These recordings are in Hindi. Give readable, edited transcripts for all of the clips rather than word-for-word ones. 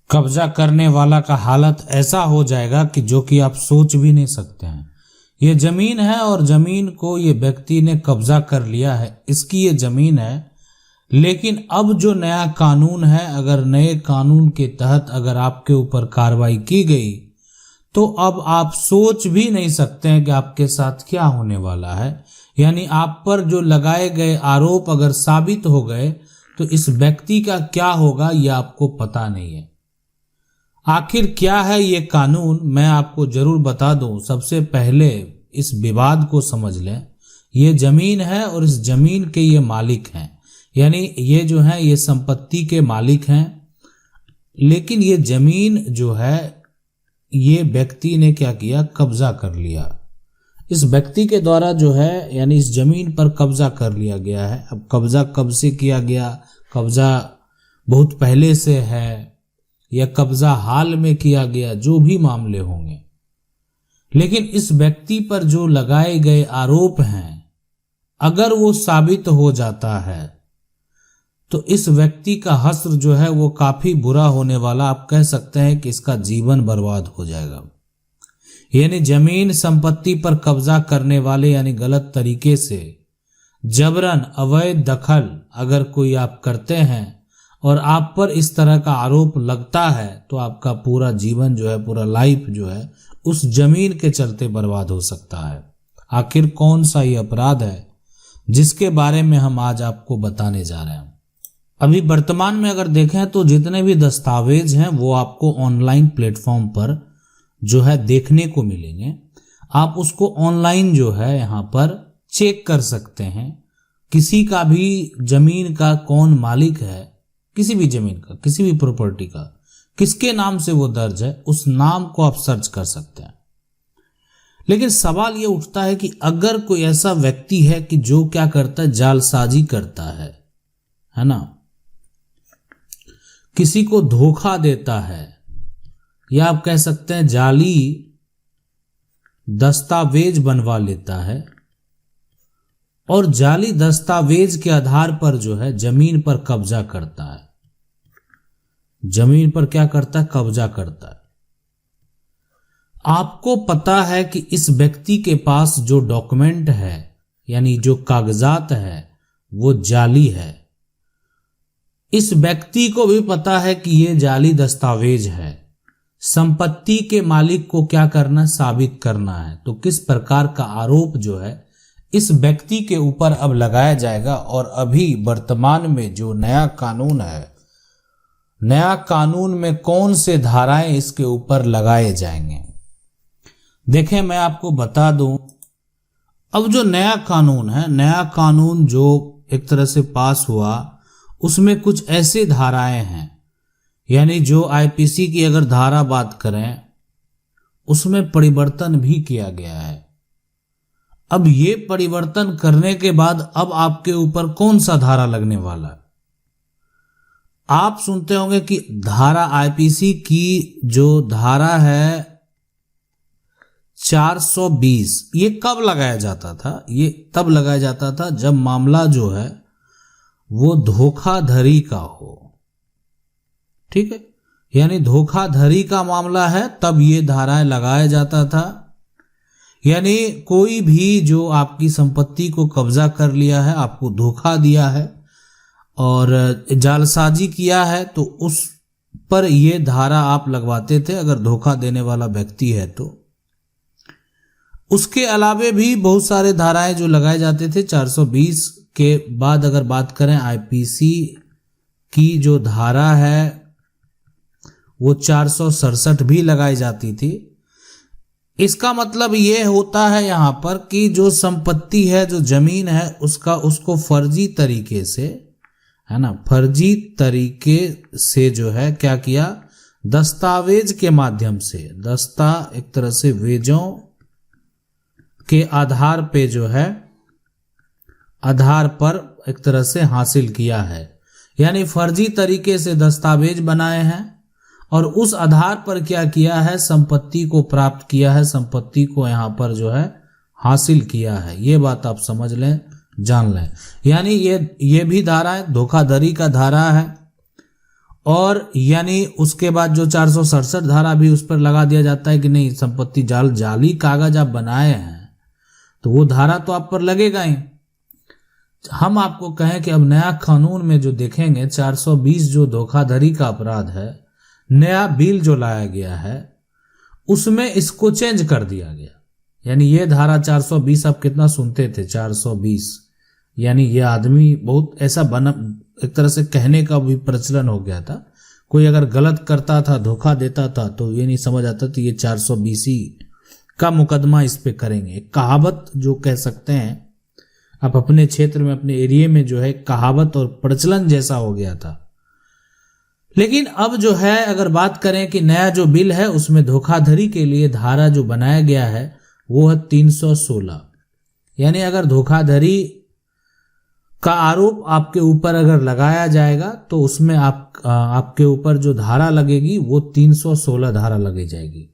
कब्जा करने वाला का हालत ऐसा हो जाएगा कि जो कि आप सोच भी नहीं सकते हैं। ये जमीन है और जमीन को ये व्यक्ति ने कब्जा कर लिया है, इसकी ये जमीन है। लेकिन अब जो नया कानून है, अगर नए कानून के तहत अगर आपके ऊपर कार्रवाई की गई तो अब आप सोच भी नहीं सकते हैं कि आपके साथ क्या होने वाला है। यानी आप पर जो लगाए गए आरोप अगर साबित हो गए तो इस व्यक्ति का क्या होगा यह आपको पता नहीं है। आखिर क्या है ये कानून, मैं आपको जरूर बता दूं। सबसे पहले इस विवाद को समझ लें। ये जमीन है और इस जमीन के ये मालिक हैं, यानी ये जो है ये संपत्ति के मालिक हैं। लेकिन ये जमीन जो है ये व्यक्ति ने क्या किया, कब्जा कर लिया। इस व्यक्ति के द्वारा जो है यानी इस जमीन पर कब्जा कर लिया गया है। अब कब्जा कब से किया गया, कब्जा बहुत पहले से है या कब्जा हाल में किया गया, जो भी मामले होंगे, लेकिन इस व्यक्ति पर जो लगाए गए आरोप हैं अगर वो साबित हो जाता है तो इस व्यक्ति का हश्र जो है वो काफी बुरा होने वाला। आप कह सकते हैं कि इसका जीवन बर्बाद हो जाएगा। यानी जमीन संपत्ति पर कब्जा करने वाले यानी गलत तरीके से जबरन अवैध दखल अगर कोई आप करते हैं और आप पर इस तरह का आरोप लगता है तो आपका पूरा जीवन जो है, पूरा लाइफ जो है उस जमीन के चलते बर्बाद हो सकता है। आखिर कौन सा ये अपराध है जिसके बारे में हम आज आपको बताने जा रहे हैं। अभी वर्तमान में अगर देखें तो जितने भी दस्तावेज हैं वो आपको ऑनलाइन प्लेटफॉर्म पर जो है देखने को मिलेंगे। आप उसको ऑनलाइन जो है यहाँ पर चेक कर सकते हैं। किसी का भी जमीन का कौन मालिक है, किसी भी जमीन का, किसी भी प्रॉपर्टी का किसके नाम से वो दर्ज है, उस नाम को आप सर्च कर सकते हैं। लेकिन सवाल ये उठता है कि अगर कोई ऐसा व्यक्ति है कि जो क्या करता है, जालसाजी करता है ना, किसी को धोखा देता है या आप कह सकते हैं जाली दस्तावेज बनवा लेता है और जाली दस्तावेज के आधार पर जो है जमीन पर कब्जा करता है, जमीन पर क्या करता है, कब्जा करता है। आपको पता है कि इस व्यक्ति के पास जो डॉक्यूमेंट है यानी जो कागजात है वो जाली है। इस व्यक्ति को भी पता है कि ये जाली दस्तावेज है। संपत्ति के मालिक को क्या करना, साबित करना है। तो किस प्रकार का आरोप जो है इस व्यक्ति के ऊपर अब लगाया जाएगा। और अभी वर्तमान में जो नया कानून है, नया कानून में कौन से धाराएं इसके ऊपर लगाए जाएंगे। देखें, मैं आपको बता दूं, अब जो नया कानून है, नया कानून जो एक तरह से पास हुआ उसमें कुछ ऐसे धाराएं हैं, यानी जो आईपीसी की अगर धारा बात करें उसमें परिवर्तन भी किया गया है। अब ये परिवर्तन करने के बाद अब आपके ऊपर कौन सा धारा लगने वाला है। आप सुनते होंगे कि धारा आईपीसी की जो धारा है 420, ये कब लगाया जाता था, ये तब लगाया जाता था जब मामला जो है वो धोखाधड़ी का हो। ठीक है, यानी धोखाधड़ी का मामला है तब ये धाराएं लगाया जाता था। यानी कोई भी जो आपकी संपत्ति को कब्जा कर लिया है, आपको धोखा दिया है और जालसाजी किया है तो उस पर ये धारा आप लगवाते थे अगर धोखा देने वाला व्यक्ति है तो। उसके अलावे भी बहुत सारे धाराएं जो लगाए जाते थे। 420 के बाद अगर बात करें आईपीसी की जो धारा है वो 467 भी लगाई जाती थी। इसका मतलब ये होता है यहाँ पर कि जो संपत्ति है, जो जमीन है, उसको फर्जी तरीके से, है ना, फर्जी तरीके से जो है क्या किया, दस्तावेज के माध्यम से, एक तरह से वेजों के आधार पे जो है, आधार पर एक तरह से हासिल किया है। यानी फर्जी तरीके से दस्तावेज बनाए हैं और उस आधार पर क्या किया है, संपत्ति को प्राप्त किया है, संपत्ति को यहाँ पर जो है हासिल किया है। ये बात आप समझ लें, जान लें। यानी ये भी धारा है, धोखाधड़ी का धारा है। और यानी उसके बाद जो 467 धारा भी उस पर लगा दिया जाता है कि नहीं, संपत्ति जाली कागज आप बनाए हैं तो वो धारा तो आप पर लगेगा ही। हम आपको कहें कि अब नया कानून में जो देखेंगे 420 जो धोखाधड़ी का अपराध है, नया बिल जो लाया गया है उसमें इसको चेंज कर दिया गया। यानी ये धारा 420 आप कितना सुनते थे, 420 यानी ये आदमी बहुत ऐसा बना, एक तरह से कहने का भी प्रचलन हो गया था। कोई अगर गलत करता था, धोखा देता था तो ये नहीं समझ आता तो ये 420 का मुकदमा इस पे करेंगे। कहावत जो कह सकते हैं आप अपने क्षेत्र में, अपने एरिया में जो है कहावत और प्रचलन जैसा हो गया था। लेकिन अब जो है अगर बात करें कि नया जो बिल है उसमें धोखाधड़ी के लिए धारा जो बनाया गया है वो है 316। यानी अगर धोखाधड़ी का आरोप आपके ऊपर अगर लगाया जाएगा तो उसमें आपके ऊपर जो धारा लगेगी वो 316 धारा लगी जाएगी।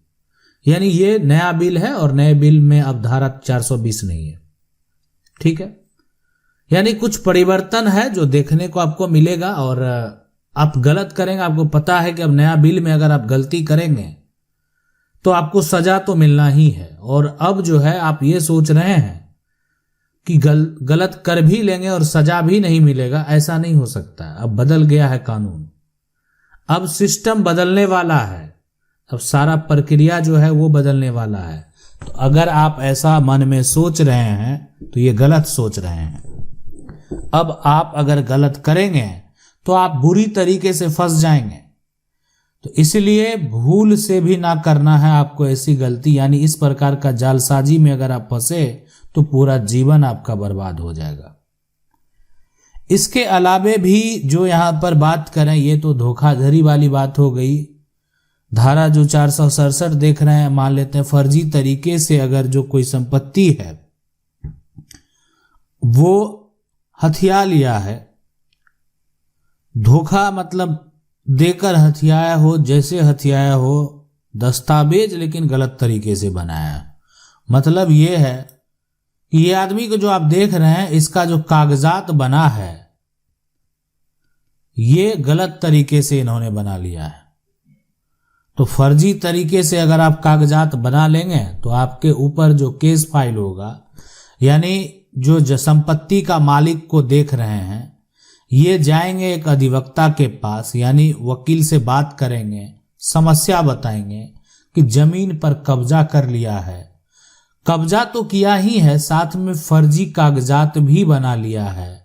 यानी ये नया बिल है और नए बिल में अब धारा 420 नहीं है। ठीक है, यानी कुछ परिवर्तन है जो देखने को आपको मिलेगा। और आप गलत करेंगे, आपको पता है कि अब नया बिल में अगर आप गलती करेंगे तो आपको सजा तो मिलना ही है। और अब जो है आप ये सोच रहे हैं कि गलत कर भी लेंगे और सजा भी नहीं मिलेगा, ऐसा नहीं हो सकता है। अब बदल गया है कानून, अब सिस्टम बदलने वाला है, अब सारा प्रक्रिया जो है वो बदलने वाला है। तो अगर आप ऐसा मन में सोच रहे हैं तो ये गलत सोच रहे हैं। अब आप अगर गलत करेंगे तो आप बुरी तरीके से फंस जाएंगे। तो इसलिए भूल से भी ना करना है आपको ऐसी गलती। यानी इस प्रकार का जालसाजी में अगर आप फंसे तो पूरा जीवन आपका बर्बाद हो जाएगा। इसके अलावे भी जो यहां पर बात करें, ये तो धोखाधड़ी वाली बात हो गई। धारा जो 467 देख रहे हैं, मान लेते हैं फर्जी तरीके से अगर जो कोई संपत्ति है वो हथिया लिया है, धोखा मतलब देकर हथियाया हो, जैसे हथियाया हो, दस्तावेज लेकिन गलत तरीके से बनाया। मतलब ये है कि ये आदमी को जो आप देख रहे हैं इसका जो कागजात बना है ये गलत तरीके से इन्होंने बना लिया है। तो फर्जी तरीके से अगर आप कागजात बना लेंगे तो आपके ऊपर जो केस फाइल होगा, यानी जो संपत्ति का मालिक को देख रहे हैं ये जाएंगे एक अधिवक्ता के पास, यानी वकील से बात करेंगे, समस्या बताएंगे कि जमीन पर कब्जा कर लिया है। कब्जा तो किया ही है, साथ में फर्जी कागजात भी बना लिया है।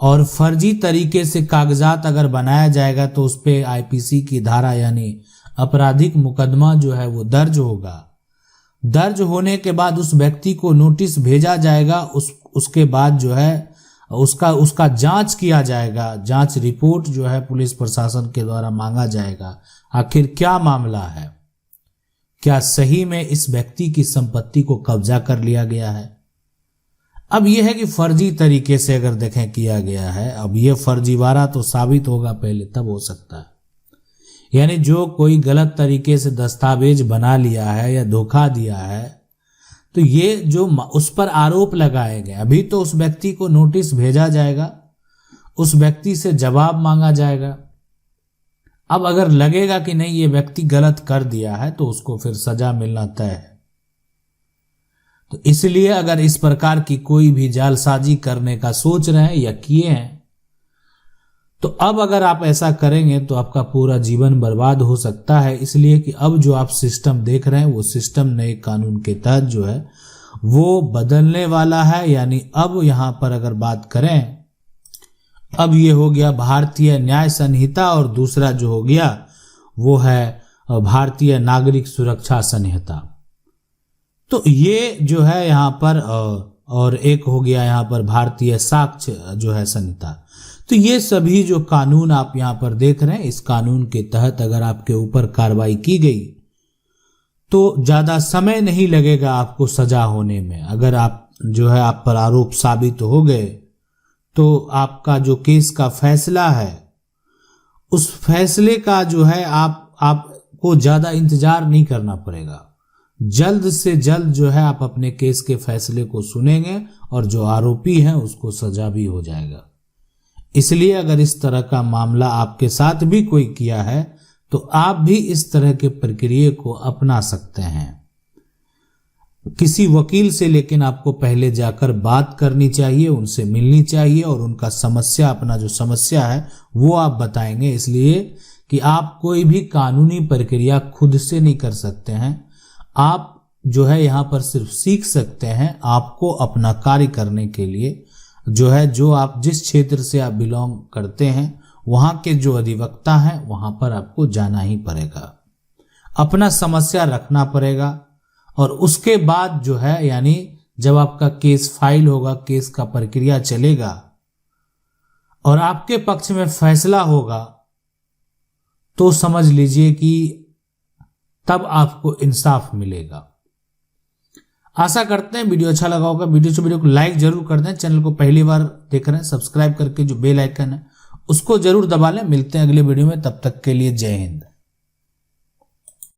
और फर्जी तरीके से कागजात अगर बनाया जाएगा तो उस पे आईपीसी की धारा यानी आपराधिक मुकदमा जो है वो दर्ज होगा। दर्ज होने के बाद उस व्यक्ति को नोटिस भेजा जाएगा, उसके बाद जो है उसका जांच किया जाएगा। जांच रिपोर्ट जो है पुलिस प्रशासन के द्वारा मांगा जाएगा, आखिर क्या मामला है, क्या सही में इस व्यक्ति की संपत्ति को कब्जा कर लिया गया है। अब यह है कि फर्जी तरीके से अगर देखें किया गया है, अब यह फर्जीवाड़ा तो साबित होगा पहले, तब हो सकता है। यानी जो कोई गलत तरीके से दस्तावेज बना लिया है या धोखा दिया है तो ये जो उस पर आरोप लगाए गए, अभी तो उस व्यक्ति को नोटिस भेजा जाएगा, उस व्यक्ति से जवाब मांगा जाएगा। अब अगर लगेगा कि नहीं ये व्यक्ति गलत कर दिया है तो उसको फिर सजा मिलना तय है। तो इसलिए अगर इस प्रकार की कोई भी जालसाजी करने का सोच रहे हैं या किए हैं तो अब अगर आप ऐसा करेंगे तो आपका पूरा जीवन बर्बाद हो सकता है। इसलिए कि अब जो आप सिस्टम देख रहे हैं वो सिस्टम नए कानून के तहत जो है वो बदलने वाला है। यानी अब यहां पर अगर बात करें, अब ये हो गया भारतीय न्याय संहिता और दूसरा जो हो गया वो है भारतीय नागरिक सुरक्षा संहिता। तो ये जो है यहाँ पर और एक हो गया यहाँ पर भारतीय साक्ष्य जो है संहिता। तो ये सभी जो कानून आप यहाँ पर देख रहे हैं, इस कानून के तहत अगर आपके ऊपर कार्रवाई की गई तो ज्यादा समय नहीं लगेगा आपको सजा होने में। अगर आप जो है आप पर आरोप साबित हो गए तो आपका जो केस का फैसला है उस फैसले का जो है आपको ज्यादा इंतजार नहीं करना पड़ेगा। जल्द से जल्द जो है आप अपने केस के फैसले को सुनेंगे और जो आरोपी हैं उसको सजा भी हो जाएगा। इसलिए अगर इस तरह का मामला आपके साथ भी कोई किया है तो आप भी इस तरह के प्रक्रिया को अपना सकते हैं। किसी वकील से लेकिन आपको पहले जाकर बात करनी चाहिए, उनसे मिलनी चाहिए और उनका समस्या, अपना जो समस्या है वो आप बताएंगे, इसलिए कि आप कोई भी कानूनी प्रक्रिया खुद से नहीं कर सकते हैं। आप जो है यहाँ पर सिर्फ सीख सकते हैं। आपको अपना कार्य करने के लिए जो आप जिस क्षेत्र से आप बिलोंग करते हैं वहां के जो अधिवक्ता हैं वहां पर आपको जाना ही पड़ेगा, अपना समस्या रखना पड़ेगा और उसके बाद जो है यानी जब आपका केस फाइल होगा, केस का प्रक्रिया चलेगा और आपके पक्ष में फैसला होगा तो समझ लीजिए कि तब आपको इंसाफ मिलेगा। आशा करते हैं वीडियो अच्छा लगा होगा। वीडियो को लाइक जरूर कर दें। चैनल को पहली बार देख रहे हैं सब्सक्राइब करके जो बेल आइकन है उसको जरूर दबा लें। मिलते हैं अगले वीडियो में, तब तक के लिए जय हिंद।